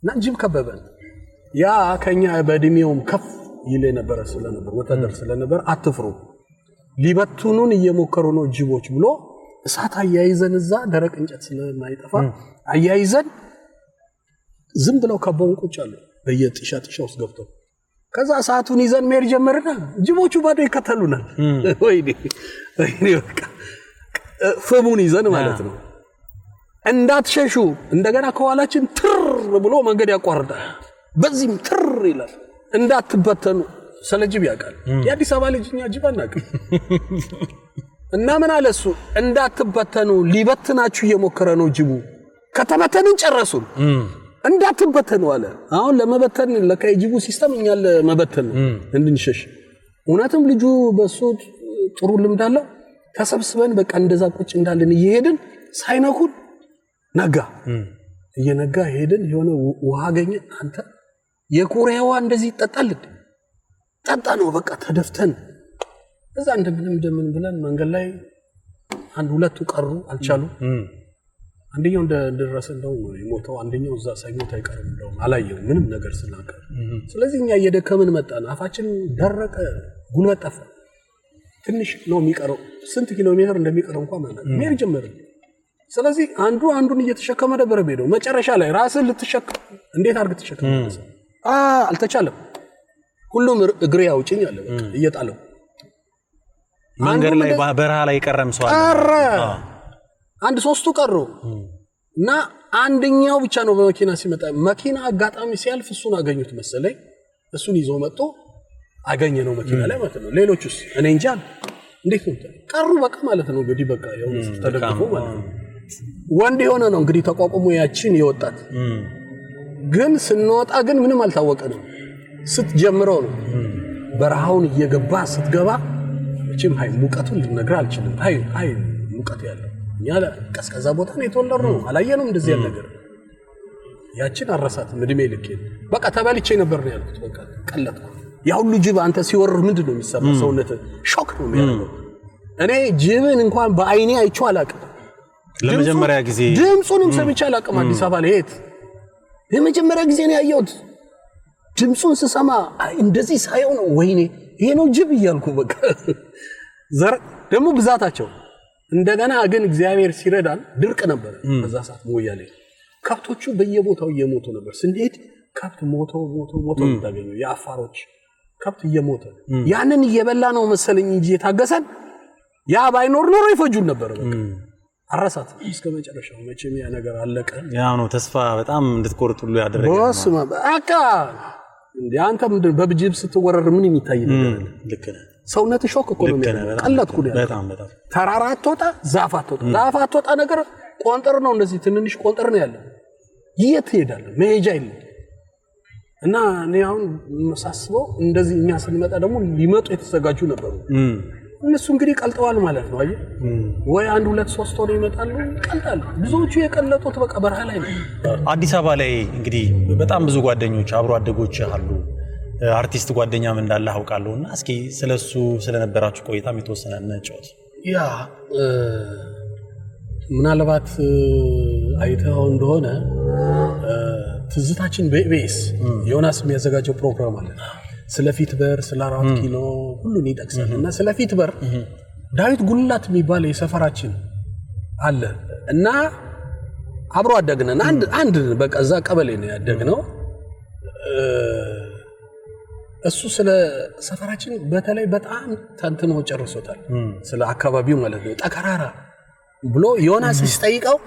እና ጅብ ከበበን ያ ከኛ በእድሜውም ከፍ ይለ ነበር ስለነበር ወታደር ስለነበር አትፍሩ ሊበቱኑን እየሞከሩ ነው ጅቦች ብሎ እሳት አያይዘን እዛ ደረቅ እንጨት ስለማይጠፋ አያይዘን ዝም ብለው ከበውን ቁጭ አሉ በየጥሻ ውስጥ ገብተው ከዛ እሳቱን ይዘን መሄድ ጀመርና ጅቦቹ ባዶ ይከተሉናል ወይኔ በቃ ፍሙን ይዘን ማለት ነው እንዳትሸሹ እንደገና ከኋላችን ትር ብሎ መንገድ ያቋርጣል በዚህም ትር ይላል እንዳትበተኑ ስለጅብ ያቃል የአዲስ አበባ ልጅኛ ጅብ አናውቅ እና ምን አለሱ እንዳትበተኑ ሊበትናችሁ እየሞከረ ነው ጅቡ ከተበተንን ጨረሱን እንዳትበተኑ አለ አሁን ለመበተን ለካይጂቡ ሲስተም እኛ ለመበተን እንድንሸሽ እውነትም ልጁ በሱ ጥሩ ልምድ አለው ተሰብስበን በቃ እንደዛ ቁጭ እንዳለን እየሄድን ሳይነኩን ነጋ እየነጋ ሄድን የሆነ ውሃ አገኘ አንተ የኮሪያዋ እንደዚህ ይጠጣል ጠጣ ነው በቃ ተደፍተን እዛ እንደምን ብለን መንገድ ላይ አንድ ሁለቱ ቀሩ አልቻሉ አንደኛው እንደደረሰ እንደው ሞተው አንደኛው እዛ ሳይሞት አይቀርም እንደው አላየው ምንም ነገር ስላቀር ስለዚህ እኛ እየደከመን መጣን አፋችን ደረቀ ጉልበት ጠፋ ትንሽ ነው የሚቀረው ስንት ኪሎ ሜትር እንደሚቀረው እንኳን ማለት ሜር ጀመረ ስለዚህ አንዱን እየተሸከመ ነበር ሄደው መጨረሻ ላይ ራስን ልትሸከም እንዴት አርግ ተሸከም አልተቻለም ሁሉም እግሬ ያውጭኝ አለ በቃ እየጣለው መንገድ ላይ በረሃ ላይ ቀረም ሰው ቀረ አንድ ሶስቱ ቀሩ እና አንደኛው ብቻ ነው በመኪና ሲመጣ መኪና አጋጣሚ ሲያልፍ እሱን አገኙት መሰለኝ እሱን ይዞ መጥቶ አገኘነው መኪና ላይ ማለት ነው ሌሎቹስ እኔ እንጃ እንዴት ነው ቀሩ በቃ ማለት ነው እንግዲህ በቃ ያው ተደግፎ ማለት ነው ወንድ የሆነ ነው እንግዲህ ተቋቁሞ ያችን ይወጣት ግን ስንወጣ ግን ምንም አልታወቀንም ስትጀምረው ነው በረሃውን እየገባ ስትገባ እቺም ሃይ ሙቀቱን ልነግር አልችልም ሃይ ሙቀት ያለው ያለ ቀስቀዛ ቦታ ነው የተወለደው አላየንም እንደዚህ ያለ ነገር ያችን አረሳት ምድሜ ልክ በቃ ተበልቼ ነበር ነው ያልኩት በቃ ቀለጥኩ ያ ሁሉ ጅብ አንተ ሲወር ምንድነው የሚሰማው ሰውነት ሾክ ነው የሚያደርገው እኔ ጅብን እንኳን በአይኔ አይቼው አላውቅም ለመጀመሪያ ጊዜ ድምጹንም ሰምቼ አላውቅም አዲስ አበባ ላይ የመጀመሪያ ጊዜ ነው ያየሁት ድምጹን ስሰማ እንደዚህ ሳይሆን ነው ወይኔ ይሄ ነው ጅብ ይያልኩ በቃ ዘር ደግሞ ብዛታቸው እንደገና ግን እግዚአብሔር ሲረዳን ድርቅ ነበር በዛ ሰዓት ሞያሌ ከብቶቹ በየቦታው እየሞቱ ነበር ስንሄድ ከብት ሞቶ ታገኙ ያፋሮች ከብት እየሞተ ያንን እየበላ ነው መሰለኝ እንጂ የታገሰን ያ ባይኖር ኖሮ ይፈጁን ነበር በቃ አራሳት እስከ መጨረሻው መቼም ያ ነገር አለቀ ያ ነው ተስፋ በጣም እንድትቆርጡሉ ያደረገ ወስማ በቃ እንዴ አንተ በብጅብ ስትወረር ምን የሚታይ ነገር አለ ልክ ነህ ሰውነት ሾክ እኮ ነው ቀለጥኩ ነው በጣም ተራራ አትወጣ ዛፍ አትወጣ ነገር ቆንጠር ነው እንደዚህ ትንንሽ ቆንጠር ነው ያለው የት ሄዳለ መሄጃ የለም እና እኔ አሁን መሳስበው እንደዚህ እኛ ስንመጣ ደግሞ ሊመጡ የተዘጋጁ ነበሩ እነሱ እንግዲህ ቀልጠዋል ማለት ነው አየህ ወይ 1 2 3 ወር ይመጣሉ ቀልጣሉ ብዙዎቹ የቀለጡት በቃ በረሃ ላይ ነው አዲስ አበባ ላይ እንግዲህ በጣም ብዙ ጓደኞች አብሮ አደጎች አሉ አርቲስት ጓደኛም እንዳለ አውቃለሁና እስኪ ስለሱ ስለነበራችሁ ቆይታም የተወሰነ እንጫወት ያ ምናልባት አይተው እንደሆነ ትዝታችን በኢቢኤስ ዮናስ የሚያዘጋጀው ፕሮግራም አለ ስለፊት በር ስለ 4 ኪሎ ሁሉን ይጠቅሳል እና ስለፊት በር ዳዊት ጉልላት የሚባል የሰፈራችን አለ እና አብሮ አደግነን አንድ በቃ እዛ ቀበሌ ነው ያደግነው እሱ ስለ ሰፈራችን በተለይ በጣም ተንትኖ ጨርሶታል ስለ አካባቢው ማለት ነው ጠከራራ ብሎ ዮናስ ሲጠይቀው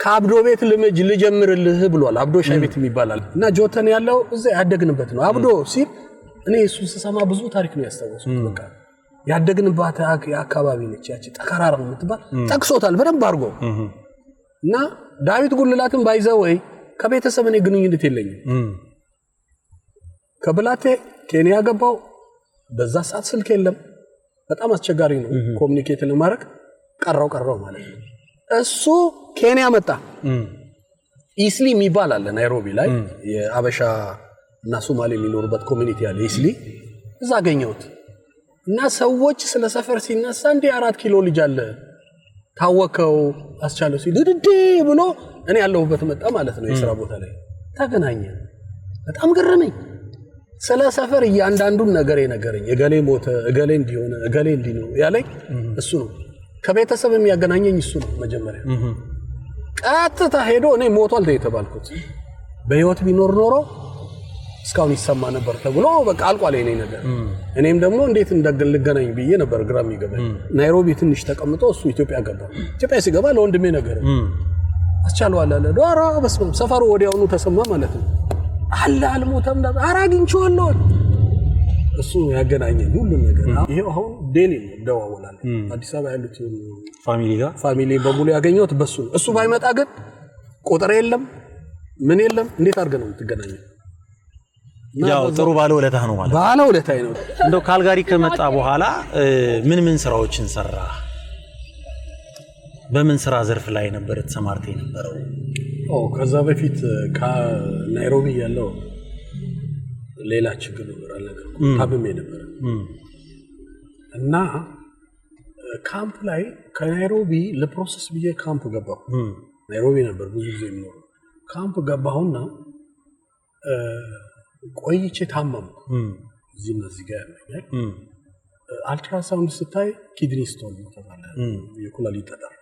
ከአብዶ ቤት ልጀምርልህ ብሏል አብዶ ሻይ ቤት የሚባላል እና ጆተን ያለው እዛ ያደግንበት ነው አብዶ ሲል እኔ እሱ ስሰማ ብዙ ታሪክ ነው ያስተዋወስኩት በቃ ያደግንባት አካባቢ ነች ያቺ ጠከራራ ነው የምትባል ጠቅሶታል በደንብ አድርጎ እና ዳዊት ጉልላትን ባይዘው ወይ ከቤተሰብ እኔ ግንኙነት የለኝም ከብላቴ ኬንያ ገባው በዛ ሰዓት ስልክ የለም በጣም አስቸጋሪ ነው ኮሙኒኬት ለማድረግ ቀረው ማለት ነው እሱ ኬንያ መጣ ኢስሊ የሚባል አለ ናይሮቢ ላይ የአበሻ እና ሶማሌ የሚኖርበት ኮሚኒቲ አለ ኢስሊ እዛ አገኘሁት እና ሰዎች ስለ ሰፈር ሲነሳ እንዴ 4 ኪሎ ልጅ አለ ታወከው አስቻለው ሲል ድድ ብሎ እኔ ያለሁበት መጣ ማለት ነው የሥራ ቦታ ላይ ተገናኘ በጣም ገረመኝ ስለ ሰፈር እያንዳንዱን ነገር የነገረኝ እገሌ ሞተ እገሌ እንዲሆነ እገሌ እንዲኖ ያለኝ እሱ ነው ከቤተሰብ የሚያገናኘኝ እሱ ነው መጀመሪያ ቀጥታ ሄዶ እኔ ሞቷል ተባልኩት በህይወት ቢኖር ኖሮ እስካሁን ይሰማ ነበር ተብሎ በቃ አልቋል የኔ ነገር እኔም ደግሞ እንዴት እንደገለገናኝ ብዬ ነበር ግራም ይገባኝ ናይሮቢ ትንሽ ተቀምጦ እሱ ኢትዮጵያ ገባ ኢትዮጵያ ሲገባ ለወንድሜ ነገር አስቻለው አለ ዶራ በስመ ሰፈሩ ወዲያውኑ ተሰማ ማለት ነው አለ አልሞተም ነበር አራግንቾለው እሱ ያገናኘኝ ሁሉ ነገር ይሄው አሁን ዴሊ ደዋወላል አዲስ አበባ ያሉት ፋሚሊ በሙሉ ያገኘሁት በሱ እሱ ባይመጣ ግን ቁጥር የለም ምን የለም እንዴት አድርገን ነው የምትገናኘው ያው ጥሩ ባለውለታ ነው ማለት ባለውለታዬ ነው እንደው ካልጋሪ ከመጣ በኋላ ምን ስራዎችን ሰራ በምን ስራ ዘርፍ ላይ ነበር ተሰማርተህ የነበረው ከዛ በፊት ከናይሮቢ ያለው ሌላ ችግር ነበር አለቀው ታብሜ ነበር እና ካምፕ ላይ ከናይሮቢ ለፕሮሰስ ብዬ ካምፕ ገባሁ ናይሮቢ ነበር ብዙ ጊዜ ነው ካምፕ ገባሁና ቆይቼ ታመምኩ እዚህ ጋር ያለኛል አልትራሳውንድ ስታይ ኪድኒ ስቶን ነው ተባለ የኩላሊት ጠጠር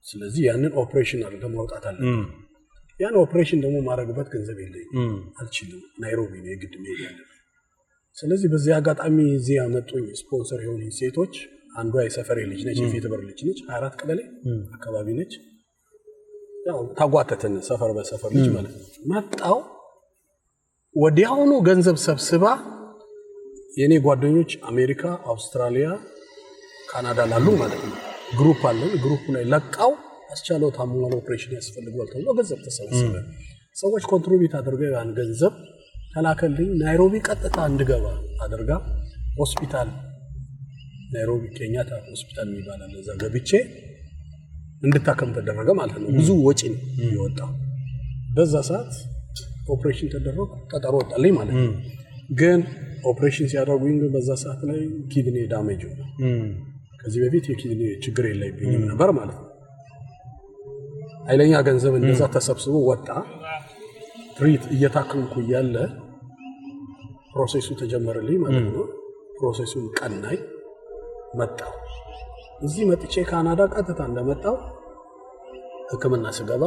ስለዚህ ያንን ኦፕሬሽን አድርገው ማውጣት አለብኝ ያን ኦፕሬሽን ደግሞ ማድረግበት ገንዘብ የለኝም አልችልም ናይሮቢ ነው የግድ መሄድ ያለብኝ ስለዚህ በዚህ አጋጣሚ እዚህ ያመጡኝ ስፖንሰር የሆኑ ሴቶች አንዷ የሰፈሬ ልጅ ነች የፊትበር ልጅ ነች 24 ቀበሌ አካባቢ ነች ያው ታጓተተን ሰፈር በሰፈር ልጅ ማለት ነው መጣው ወዲያውኑ ገንዘብ ሰብስባ የኔ ጓደኞች አሜሪካ አውስትራሊያ ካናዳ ላሉ ማለት ነው ግሩፕ አለን ግሩፕ ላይ ለቃው አስቻለው ታሟል ኦፕሬሽን ያስፈልጋል ተብሎ ገንዘብ ተሰበሰበ ሰዎች ኮንትሪቢዩት አድርገው ያን ገንዘብ ተላከልኝ ናይሮቢ ቀጥታ እንድገባ አድርጋ ሆስፒታል ናይሮቢ ኬንያታ ሆስፒታል የሚባል እዛ ገብቼ እንድታከም ተደረገ ማለት ነው ብዙ ወጪ ይወጣው በዛ ሰዓት ኦፕሬሽን ተደረገ ቀጠሮ ወጣልኝ ማለት ነው ግን ኦፕሬሽን ሲያደርጉኝ በዛ ሰዓት ላይ ኪድኒ ዳሜጅ ሆነ ከዚህ በፊት የኪድኒ ችግር የለብኝም ነበር ማለት ነው ኃይለኛ ገንዘብ እንደዛ ተሰብስቦ ወጣ ትሪት እየታከምኩ ያለ ፕሮሰሱ ተጀመረልኝ ማለት ነው ፕሮሰሱን ቀናይ መጣ እዚህ መጥቼ ካናዳ ቀጥታ እንደመጣው ህክምና ስገባ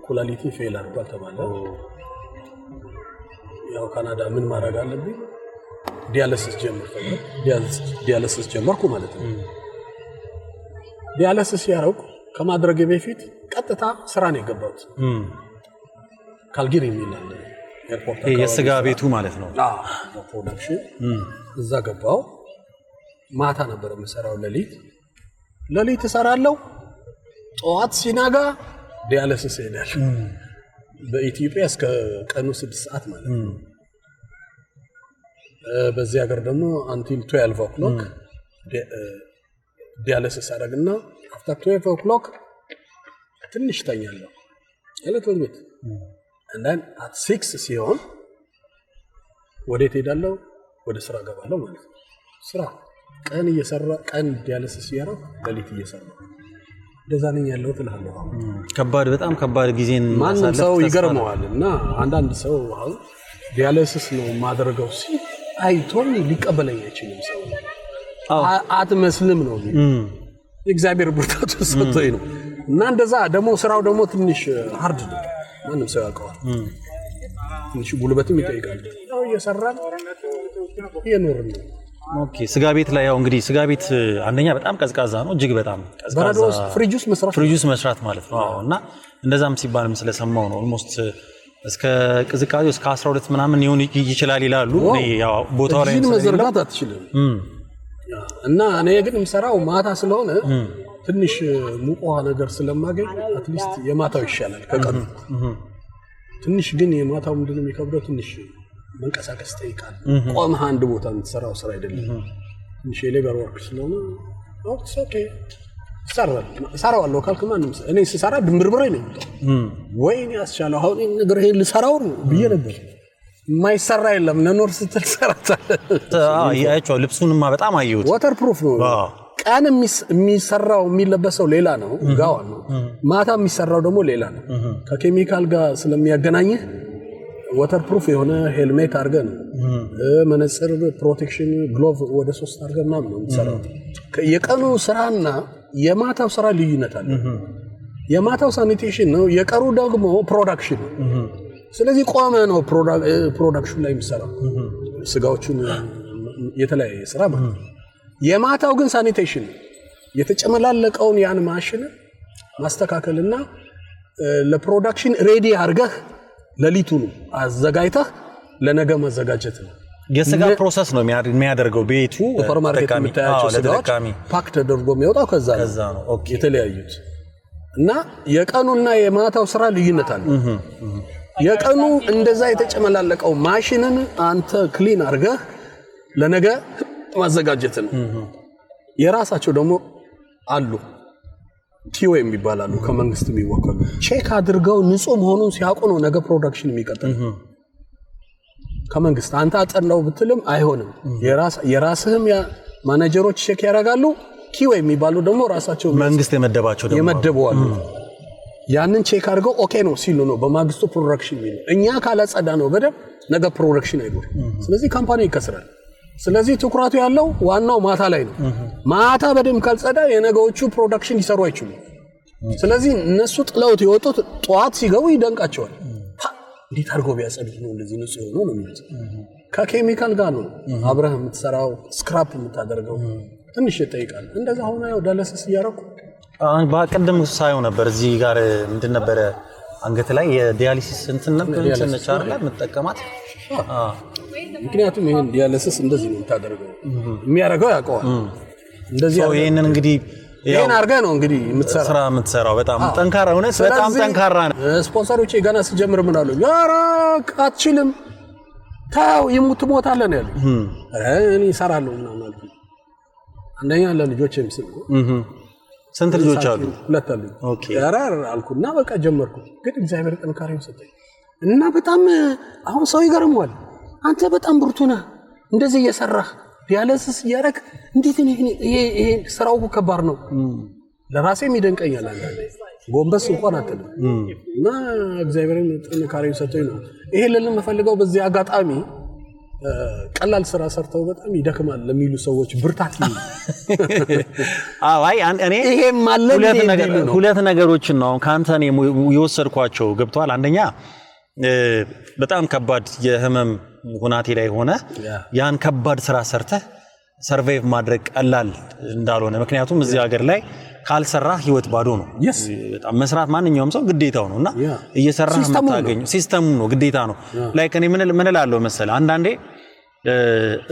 ኩላሊቲ ፌል አድርጓል ተባለ ያው ካናዳ ምን ማድረግ አለብኝ ዲያሊሲስ ጀመርኩ ማለት ነው ዲያሊሲስ ያረኩ ከማድረግ በፊት ቀጥታ ስራ ነው የገባሁት ካልጊሪ የሚላል ኤርፖርት የስጋ ቤቱ ማለት ነው ፕሮዳክሽን እዛ ገባው ማታ ነበር የምሰራው ለሊት እሰራለሁ ጠዋት ሲናጋ ዲያሊሲስ ሄዳል በኢትዮጵያ እስከ ቀኑ 6 ሰዓት ማለት ነው በዚህ ሀገር ደግሞ until 12 o'clock ዲያሊሲስ አደረግና after 12 o'clock ትንሽ ተኛለሁ a bit and then at 6 ሲሆን ወዴት ሄዳለሁ ወደ ስራ ገባለሁ ማለት ነው ስራ ቀን እየሰራ ቀን ዲያሊሲስ ያረው ለሊት እየሰራ እንደዛ ነኝ ያለው ትላለህ ከባድ በጣም ከባድ ጊዜን ማንም ሰው ይገርመዋልና አንዳንድ ሰው አሁን ዲያሊሲስ ነው ማድረገው ሲ አይቶን ሊቀበለኝ አይችልም ሰው አትመስልም ነው እግዚአብሔር ብርታቱ ሰጥቶኝ ነው እና እንደዛ ደግሞ ስራው ደግሞ ትንሽ ሃርድ ነው ማንም ሰው ያውቀዋል ትንሽ ጉልበትም ይጠይቃል ያው እየሰራን እየኖርን ነው ኦኬ ስጋ ቤት ላይ ያው እንግዲህ ስጋ ቤት አንደኛ በጣም ቀዝቃዛ ነው እጅግ በጣም ቀዝቃዛ ፍሪጁስ መስራት ማለት ነው እና እንደዛም ሲባልም ስለሰማው ነው ኦልሞስት እስከ ቅዝቃዜው እስከ 12 ምናምን ይሁን ይችላል ይላሉ ያው ቦታው ላይ መዘርጋት አትችልም እና እኔ ግን የምሰራው ማታ ስለሆነ ትንሽ ሙቆሃ ነገር ስለማገኝ አትሊስት የማታው ይሻላል ከቀኑ ትንሽ ግን የማታው ምንድነው የሚከብደው ትንሽ መንቀሳቀስ ጠይቃል ቆመህ አንድ ቦታ የምትሰራው ስራ አይደለም ትንሽ የሌበር ወርክ ስለሆነ ኦኬ ሰራዋለሁ ካልክ ማንም እኔ ስሰራ ድምብርብሬ ነው ወይኔ ያስቻለው አሁን ነገር ይሄ ልሰራው ብዬ ነበር ማይሰራ የለም ነኖር ስትል ሰራታለህ ያያቸው ልብሱንማ በጣም አየሁት ዋተር ፕሩፍ ነው ቀን የሚሰራው የሚለበሰው ሌላ ነው ጋዋ ነው ማታ የሚሰራው ደግሞ ሌላ ነው ከኬሚካል ጋር ስለሚያገናኝህ ዋተር ፕሩፍ የሆነ ሄልሜት አድርገን መነጽር ፕሮቴክሽን ግሎቭ ወደ 3 አድርገን ምናምን ነው የምትሰራው የቀኑ ስራና የማታው ስራ ልዩነት አለ የማታው ሳኒቴሽን ነው የቀሩ ደግሞ ፕሮዳክሽን ስለዚህ ቆመ ነው ፕሮዳክሽን ላይ የሚሰራው ስጋዎቹን የተለያየ ስራ ማለት የማታው ግን ሳኒቴሽን የተጨመላለቀውን ያን ማሽን ማስተካከልና ለፕሮዳክሽን ሬዲ አድርገህ ለሊቱን አዘጋጅተህ ለነገ መዘጋጀት ነው የስጋ ፕሮሰስ ነው የሚያደርገው ቤቱ ሱፐርማርኬት የምታያቸው ስጋዎች ፓክ ተደርጎ የሚወጣው ከዛ ነው ኦኬ የተለያዩት እና የቀኑና የማታው ስራ ልዩነት አለ የቀኑ እንደዛ የተጨመላለቀው ማሽንን አንተ ክሊን አድርገህ ለነገ ማዘጋጀት ነው የራሳቸው ደግሞ አሉ ቲኦ የሚባላሉ ከመንግስት የሚወከሉ ቼክ አድርገው ንጹህ መሆኑን ሲያውቁ ነው ነገ ፕሮዳክሽን የሚቀጥል ከመንግስት አንተ አጠናው ብትልም አይሆንም የራስህም ማኔጀሮች ቼክ ያደርጋሉ ቲኦ የሚባሉ ደግሞ ራሳቸው መንግስት የመደባቸው ደግሞ የመደበዋሉ ያንን ቼክ አድርገው ኦኬ ነው ሲሉ ነው በማግስቱ ፕሮዳክሽን የሚለው እኛ ካላጸዳ ነው በደም ነገ ፕሮዳክሽን አይኖር ስለዚህ ካምፓኒ ይከስራል ስለዚህ ትኩራቱ ያለው ዋናው ማታ ላይ ነው ማታ በደም ካልጸዳ የነገዎቹ ፕሮዳክሽን ሊሰሩ አይችሉም ስለዚህ እነሱ ጥለውት የወጡት ጠዋት ሲገቡ ይደንቃቸዋል እንዴት አድርገው ቢያጸዱት ነው እንደዚህ ንጹህ ነው የሚሉት ከኬሚካል ጋር ነው አብረህ የምትሰራው ስክራፕ የምታደርገው ትንሽ ይጠይቃል እንደዛ ሆነ ያው ዳያሊሲስ ያረኩ ባቀደም ሳይሆን ነበር እዚህ ጋር ምንድን ነበር አንገት ላይ የዲያሊሲስ እንትን ነበር እንችላለን መጠቀማት ምክንያቱም ይሄን ዲያሊሲስ እንደዚህ ነው የምታደርገው የሚያረጋው ያውቀዋል እንደዚህ ነው ይሄንን እንግዲህ ይሄን አርጋ ነው እንግዲህ የምትሰራው በጣም ጠንካራ ሆነ በጣም ጠንካራ ነው ስፖንሰሮቼ ገና ሲጀምር ምን አሉ ያራ አትችልም ታው ይሙት ሞታለ ነው ያለው እኔ እሰራለሁ እና ማለት አንደኛ ለልጆቼም ስል ስንት ልጆች አሉ ሁለት አሉ ኦኬ ያራ አልኩና በቃ ጀመርኩ ግን እግዚአብሔር ጠንካራው ሰጠኝ እና በጣም አሁን ሰው ይገርመዋል አንተ በጣም ብርቱ ነህ እንደዚህ እየሰራህ ዲያሊሲስ ያረክ እንዴት ይሄ ስራው ከባድ ነው ለራሴም ይደንቀኛል አንዳንዴ ጎንበስ እንኳን አትልም እና እግዚአብሔርን ጠንካራው ሰጠኝ ነው ይሄ ለለም ፈልገው በዚህ አጋጣሚ ቀላል ስራ ሰርተው በጣም ይደክማል ለሚሉ ሰዎች ብርታት ነው አይ እኔ ይሄም ማለት ሁለት ነገሮችን ነው ካንተ እኔ የወሰድኳቸው ገብቷል አንደኛ በጣም ከባድ የህመም ሁናቴ ላይ ሆነ ያን ከባድ ስራ ሰርተህ ሰርቫይቭ ማድረግ ቀላል እንዳልሆነ ምክንያቱም እዚህ ሀገር ላይ ካልሰራ ህይወት ባዶ ነው በጣም መስራት ማንኛውም ሰው ግዴታው ነውና እየሰራህ የምታገኘው ሲስተሙ ነው ግዴታ ነው ላይክ እኔ ምን እላለሁ መሰለህ አንዳንዴ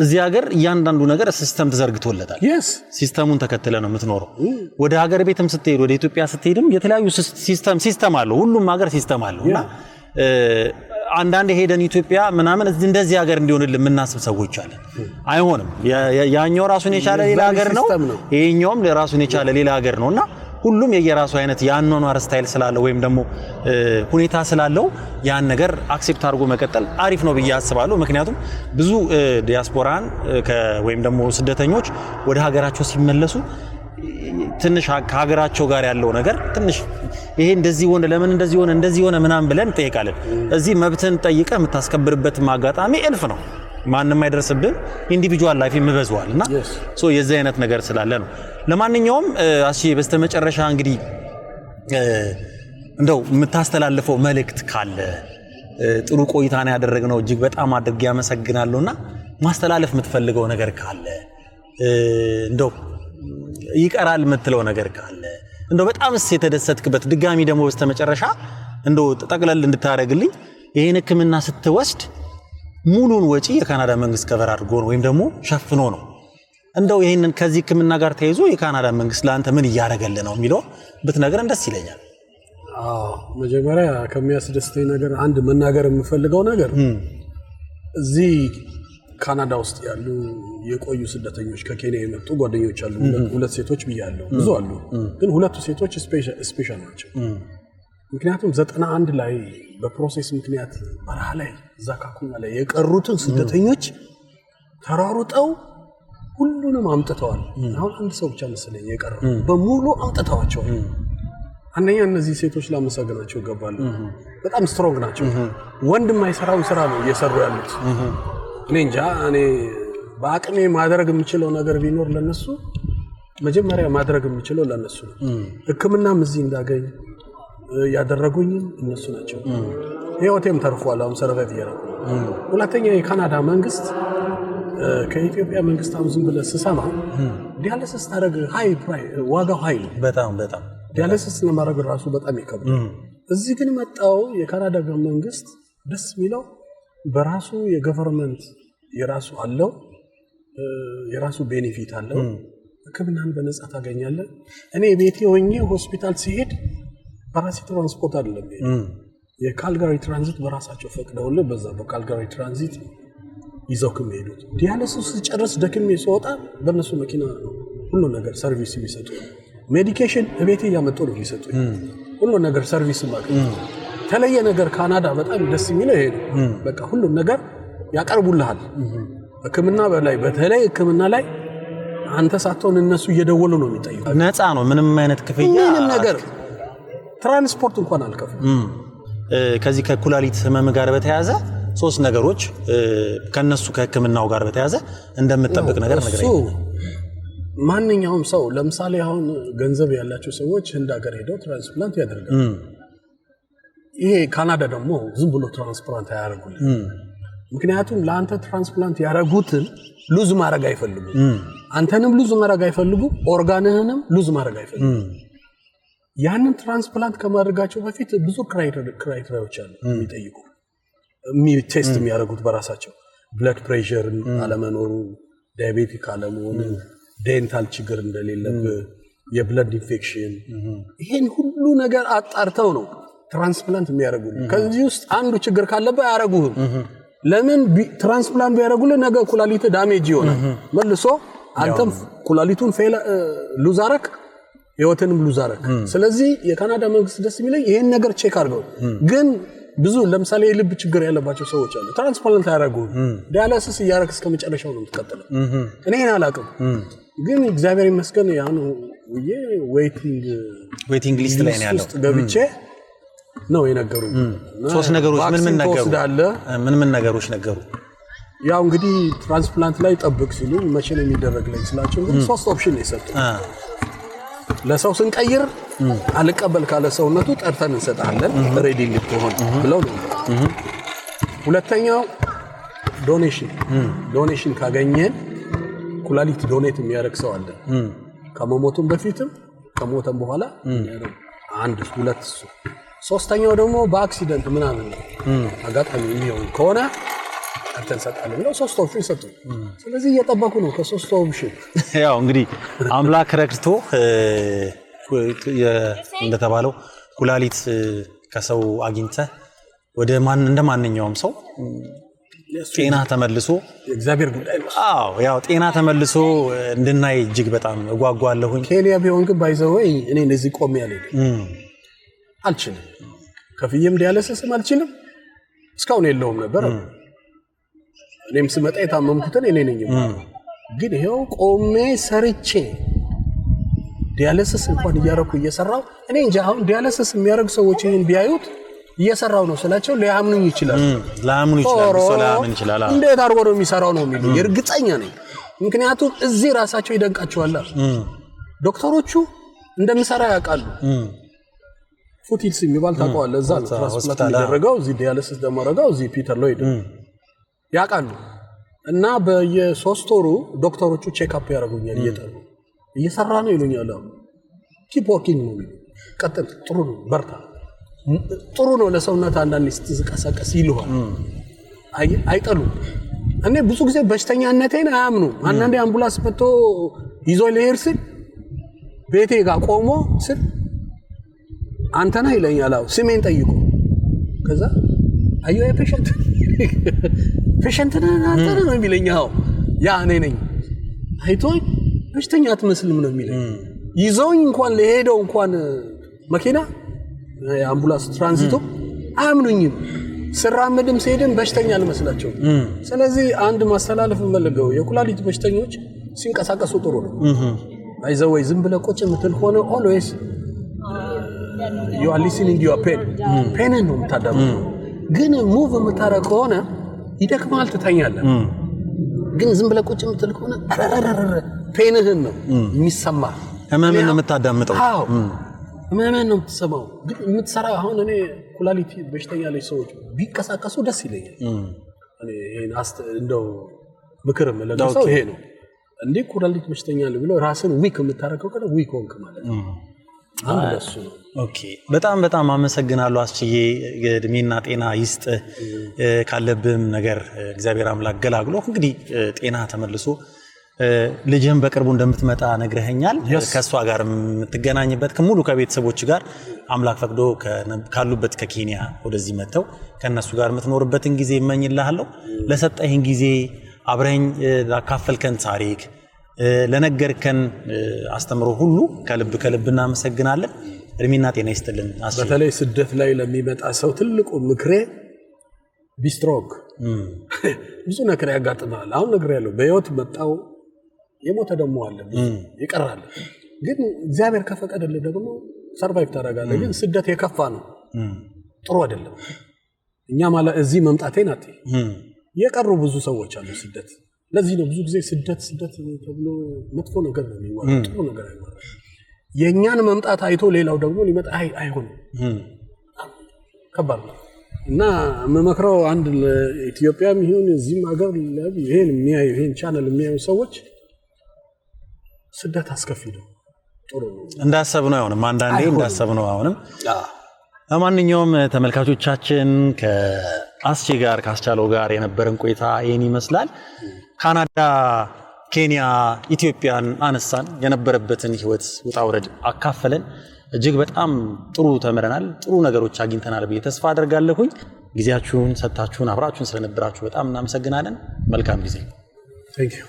እዚህ ሀገር እያንዳንዱ ነገር ሲስተም ተዘርግቶለታል ሲስተሙን ተከትለ ነው የምትኖረው ወደ ሀገር ቤትም ስትሄድ ወደ ኢትዮጵያ ስትሄድም የተለያዩ ሲስተም አለው ሁሉም ሀገር ሲስተም አለውና አንዳንዴ ሄደን ኢትዮጵያ ምናምን እንደዚህ ሀገር እንዲሆንልን የምናስብ ሰዎች አለ አይሆንም ያኛው ራሱን የቻለ ሌላ ሀገር ነው ይሄኛውም ራሱን የቻለ ሌላ ሀገር ነውና ሁሉም የየራሱ አይነት ያንኗኗር ስታይል ስላለው ወይም ደግሞ ሁኔታ ስላለው ያን ነገር አክሴፕት አድርጎ መቀጠል አሪፍ ነው ብዬ አስባለሁ ምክንያቱም ብዙ ዲያስፖራን ወይም ደግሞ ስደተኞች ወደ ሀገራቸው ሲመለሱ ትንሽ ከሀገራቸው ጋር ያለው ነገር ትንሽ ይሄ እንደዚህ ሆነ ለምን እንደዚህ ሆነ ምናምን ብለን ጠይቃለን እዚህ መብትን ጠይቀህ የምታስከብርበት ማጋጣሚ እልፍ ነው ማንንም አይደርስብን ኢንዲቪጁዋል ላይፍ ይመበዝዋልና ሶ የዚህ አይነት ነገር ስላለ ነው ለማንኛውም አሺ በስተመጨረሻ እንግዲህ እንደው የምታስተላልፈው መልእክት ካለ ጥሩ ቆይታ ነው ያደረግነው እጅግ በጣም አድርጌ ያመሰግናለሁና ማስተላለፍ የምትፈልገው ነገር ካለ እንደው ይቀራል የምትለው ነገር ካለ እንደው በጣም የተደሰትክበት ድጋሚ ደግሞ በስተመጨረሻ እንደው ጠቅለል እንድታረግልኝ ይሄን ህክምና ስትወስድ ሙሉን ወጪ የካናዳ መንግስት ከቨር አድርጎ ነው ወይም ደግሞ ሸፍኖ ነው እንደው ይሄንን ከዚህ ህክምና ጋር ተያይዞ የካናዳ መንግስት ለአንተ ምን እያደረገለ ነው የሚለው ብትነግረን ደስ ይለኛል መጀመሪያ ከሚያስደስተኝ ነገር አንድ መናገር የምፈልገው ነገር እዚህ ካናዳ ውስጥ ያሉ የቆዩ ስደተኞች ከኬንያ የመጡ ጓደኞች አሉ ሁለት ሴቶች ብያለሁ ብዙ አሉ ግን ሁለቱ ሴቶች ስፔሻል ናቸው ምክንያቱም 91 ላይ በፕሮሴስ ምክንያት በረሃ ላይ ዛካኩና ላይ የቀሩትን ስደተኞች ተራሩጠው ሁሉንም አምጥተዋል አሁን አንድ ሰው ብቻ መሰለኝ የቀረው በሙሉ አምጥተዋቸው አንደኛ እነዚህ ሴቶች ላመሰግናቸው ይገባሉ በጣም ስትሮንግ ናቸው ወንድም አይሰራው ስራ ነው እየሰሩ ያሉት እኔ እንጃ እኔ በአቅሜ ማድረግ የምችለው ነገር ቢኖር ለነሱ መጀመሪያ ማድረግ የምችለው ለነሱ ነው ህክምናም እዚህ እንዳገኝ ያደረጉኝም እነሱ ናቸው ህይወቴም ተርፏል አሁን ሰርቫይቭ ያደረኩ ሁለተኛ የካናዳ መንግስት ከኢትዮጵያ መንግስት አሁን ዝም ብለህ ስሰማ ዲያሊሲስ ታደርግ ዋጋው ሃይ ነው በጣም ዲያሊሲስ ለማድረግ ራሱ በጣም ይከብዳል እዚህ ግን መጣው የካናዳ መንግስት ደስ የሚለው በራሱ የገቨርንመንት የራሱ አለው የራሱ ቤኔፊት አለው ህክምናን በነፃ ታገኛለህ እኔ ቤቴ ሆኜ ሆስፒታል ሲሄድ በራሴ ትራንስፖርት አይደለም የካልጋሪ ትራንዚት በራሳቸው ፈቅደውልህ በዛ በካልጋሪ ትራንዚት ይዘው ከመሄዱት ዲያሊሲስ ጨርስ ደክሜ ሲወጣ በእነሱ መኪና ሁሉ ነገር ሰርቪስ የሚሰጡ ሜዲኬሽን ቤቴ ያመጡ ነው የሚሰጡ ሁሉ ነገር ሰርቪስ ማግኘት ተለየ ነገር ካናዳ በጣም ደስ የሚለው ይሄ ነው በቃ ሁሉ ነገር ያቀርቡልሃል ህክምና በላይ በተለይ ህክምና ላይ አንተ ሳትሆን እነሱ እየደወሉ ነው የሚጠይቁ ነፃ ነው ምንም አይነት ክፍያ ምንም ነገር ትራንስፖርት እንኳን አልከፍልም ከዚህ ከኩላሊት ህመም ጋር በተያያዘ ሶስት ነገሮች ከነሱ ከህክምናው ጋር በተያያዘ እንደምትጠብቅ ነገር ነግረኝ ማንኛውም ሰው ለምሳሌ አሁን ገንዘብ ያላቸው ሰዎች ህንድ ሀገር ሄደው ትራንስፕላንት ያደርጋሉ ይሄ ካናዳ ደግሞ ዝም ብሎ ትራንስፕላንት አያደርጉልም ምክንያቱም ለአንተ ትራንስፕላንት ያረጉትን ሉዝ ማድረግ አይፈልጉም አንተንም ሉዝ ማድረግ አይፈልጉም ኦርጋንህንም ሉዝ ማድረግ አይፈልጉም ያንን ትራንስፕላንት ከማድረጋቸው በፊት ብዙ ክራይቴሪያዎች አሉ የሚጠይቁ ቴስት የሚያደርጉት በራሳቸው ብለድ ፕሬሸር አለመኖሩ ዳያቤቲክ አለመሆኑ ዴንታል ችግር እንደሌለብህ የብለድ ኢንፌክሽን ይሄን ሁሉ ነገር አጣርተው ነው ትራንስፕላንት የሚያደርጉልህ ከዚህ ውስጥ አንዱ ችግር ካለበት አያረጉህም ለምን ትራንስፕላንት ቢያደርጉልህ ነገ ኩላሊት ዳሜጅ ይሆናል መልሶ አንተም ኩላሊቱን ፌል ሉዝ አረክ ህይወትንም ሉዝ አረክ ስለዚህ የካናዳ መንግስት ደስ የሚለኝ ይሄን ነገር ቼክ አድርገው ግን ብዙ ለምሳሌ የልብ ችግር ያለባቸው ሰዎች አሉ ትራንስፕላንት ያደርጉ ዳያሊሲስ ያረክ እስከመጨረሻው ነው ተከተለ እኔን አላውቅም ግን እግዚአብሔር ይመስገን ያን ዌቲንግ ሊስት ላይ ነው ያለው ገብቼ ነው የነገሩኝ ሶስት ነገሮች ምን ነገሮች ነገሩ ያው እንግዲህ ትራንስፕላንት ላይ ጠብቅ ሲሉ መቼ ነው የሚደረግልኝ ስላቸው እንግዲህ ሶስት ኦፕሽን ነው የሰጡት ለሰው ስንቀይር አልቀበል ካለ ሰውነቱ ጠርተን እንሰጣለን ሬዲ ልትሆን ብለው ነው ሁለተኛው ዶኔሽን ካገኘን ኩላሊት ዶኔት የሚያደርግ ሰው አለ ከመሞቱም በፊትም ከሞተም በኋላ አንድ ሁለት ሶስተኛው ደግሞ በአክሲደንት ምናምን አጋጣሚ የሚሆን ከሆነ አተንሰጣለን ብለው ሶስት ኦፕሽን ሰጡ ስለዚህ እየጠበቁ ነው ከሶስት ኦፕሽን ያው እንግዲህ አምላክ ረክቶ እንደተባለው ኩላሊት ከሰው አግኝተ ወደ እንደማንኛውም ሰው ጤና ተመልሶ እግዚአብሔር ጉዳይ ነው ያው ጤና ተመልሶ እንድናይ እጅግ በጣም እጓጓለሁኝ ኬንያ ቢሆን ግን ባይዘወይ እኔ እንደዚህ ቆሜ ያለኝ አልችልም ከፍየም ዲያሊሲስም አልችልም እስካሁን የለውም ነበር እኔም ስመጣ የታመምኩትን እኔ ነኝ ግን ይሄው ቆሜ ሰርቼ ዲያሊሲስ እንኳን እያረኩ እየሰራው እኔ እንጃ አሁን ዲያሊሲስ የሚያደርጉ ሰዎች ይሄን ቢያዩት እየሰራው ነው ስላቸው ሊያምኑኝ ይችላል እንዴት አድርጎ ነው የሚሰራው ነው የሚሉ እርግጠኛ ነኝ ምክንያቱም እዚህ ራሳቸው ይደንቃቸዋል ዶክተሮቹ እንደምሰራ ያውቃሉ ፉቲልስ የሚባል ታውቀዋል እዛ ትራንስፕላንት የሚደረገው እዚህ ዲያሊሲስ ደማረጋው እዚህ ፒተር ሎይድ ያውቃሉ እና በየ3 ወሩ ዶክተሮቹ ቼክ አፕ ያደርጉኛል እየጠሩ እየሰራ ነው ይሉኛል ኪፕ ወርኪንግ ነው ቀጥል ጥሩ ነው በርታ ጥሩ ነው ለሰውነት አንዳንድ ስትንቀሳቀስ ይልዋል አይጠሉ እኔ ብዙ ጊዜ በሽተኛነቴን አያምኑ አንዳንዴ አምቡላንስ መጥቶ ይዞ ሊሄድ ሲል ቤቴ ጋር ቆሞ ሲል አንተና ይለኛል ስሜን ጠይቁ ከዛ አዩ ፔሸንት አንተ ነው የሚለኛው ያ እኔ ነኝ አይቶኝ በሽተኛ አትመስልም ነው የሚለኝ ይዞኝ እንኳን ለሄደው እንኳን መኪና አምቡላንስ ትራንዚቶ አያምኑኝም ስራመድም ሲሄድም በሽተኛ አልመስላቸው ስለዚህ አንድ ማስተላለፍ እንፈልገው የኩላሊት በሽተኞች ሲንቀሳቀሱ ጥሩ ነው አይዘወይ ዝም ብለ ቁጭ ምትል ሆነ always you are listening your pain ነው የምታዳምጠው ግን ሙቭ የምታረግ ከሆነ ይደክማል ትተኛለህ ግን ዝም ብለ ቁጭ ምትል ከሆነ ፔንህን ነው የሚሰማ ህመምን ነው የምታዳምጠው ህመምን ነው የምትሰማው ግን የምትሰራ አሁን እኔ ኩላሊት በሽተኛ ላይ ሰዎች ቢንቀሳቀሱ ደስ ይለኛል እኔ ይሄን እንደው ምክርም ለሰው ይሄ ነው እንዴ ኩላሊት በሽተኛ ላይ ብሎ ራስን ዊክ የምታረከው ከሆነ ዊክ ሆንክ ማለት ነው አንደሱ ኦኬ በጣም አመሰግናለሁ አስችዬ እድሜና ጤና ይስጥ ካለብም ነገር እግዚአብሔር አምላክ ገላግሎ እንግዲህ ጤና ተመልሶ ልጅህም በቅርቡ እንደምትመጣ ነግረኸኛል ከሷ ጋር የምትገናኝበት ከሙሉ ከቤተሰቦች ጋር አምላክ ፈቅዶ ካሉበት ከኬንያ ወደዚህ መተው ከነሱ ጋር የምትኖርበትን ጊዜ እመኝልሃለሁ ለሰጠህን ጊዜ አብረኝ ላካፈልከን ታሪክ ለነገርከን አስተምሮ ሁሉ ከልብ እናመሰግናለን እድሜና ጤና ይስጥልን በተለይ ስደት ላይ ለሚመጣ ሰው ትልቁ ምክሬ ቢስትሮክ ብዙ ነገር ያጋጥማል አሁን ነገር ያለው በህይወት መጣው የሞተ ደሞ አለ ይቀራል ግን እግዚአብሔር ከፈቀደልህ ደግሞ ሰርቫይቭ ታደርጋለህ ግን ስደት የከፋ ነው ጥሩ አይደለም እኛ ማለት እዚህ መምጣቴን አጥይ የቀሩ ብዙ ሰዎች አሉ ስደት ለዚህ ነው ብዙ ጊዜ ስደት ተብሎ መጥፎ ነገር ነው የሚወራው ጥሩ ነገር አይወራም የኛን መምጣት አይቶ ሌላው ደግሞ ሊመጣ አይሆንም ከባድ ነው እና መመክረው አንድ ለኢትዮጵያም ይሁን እዚህም ሀገር ይሄን ቻናል የሚያዩ ሰዎች ስደት አስከፊ ነው ጥሩ ነው እንዳሰብነው አይሆንም አንዳንዴ እንዳሰብነው አይሆንም ለማንኛውም ተመልካቾቻችን ከአስቼ ጋር ካስቻለው ጋር የነበረን ቆይታ ይሄን ይመስላል ካናዳ ኬንያ ኢትዮጵያን አነሳን የነበረበትን ህይወት ውጣ ውረድ አካፈለን እጅግ በጣም ጥሩ ተመረናል ጥሩ ነገሮች አግኝተናል ብዬ ተስፋ አደርጋለሁኝ ጊዜያችሁን ሰጣችሁን አብራችሁን ስለነበራችሁ በጣም እናመሰግናለን መልካም ጊዜ Thank you